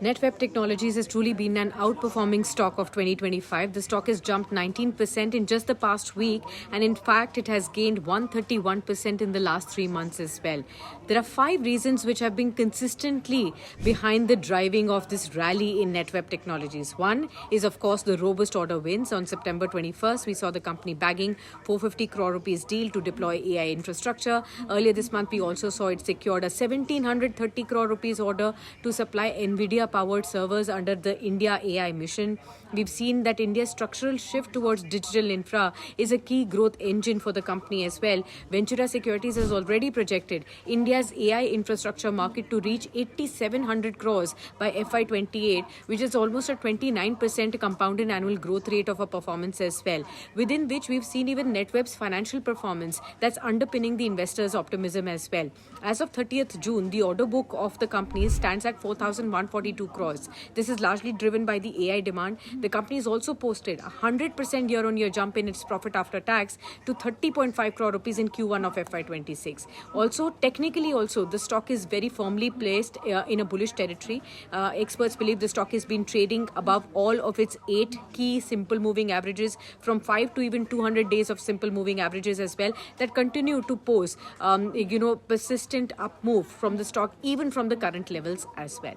Netweb Technologies has truly been an outperforming stock of 2025. The stock has jumped 19% in just the past week, and in fact, it has gained 131% in the last 3 months as well. There are 5 reasons which have been consistently behind the driving of this rally in Netweb Technologies. One is, of course, the robust order wins. On September 21st, we saw the company bagging 450 crore rupees deal to deploy AI infrastructure. Earlier this month, we also saw it secured a 1730 crore rupees order to supply NVIDIA powered servers under the India AI mission. We've seen that India's structural shift towards digital infra is a key growth engine for the company as well. Ventura Securities has already projected India's AI infrastructure market to reach 8,700 crores by FY28, which is almost a 29% compounded annual growth rate of a performance as well. Within which we've seen even Netweb's financial performance that's underpinning the investors' optimism as well. As of 30th June, the order book of the company stands at 4,142 crores. This is largely driven by the AI demand. The company has also posted a 100% year-on-year jump in its profit after tax to 30.5 crore rupees in Q1 of FY26. Also, technically also, the stock is very firmly placed in a bullish territory. Experts believe the stock has been trading above all of its 8 key simple moving averages from 5 to even 200 days of simple moving averages as well that continue to pose, persistent up move from the stock even from the current levels as well.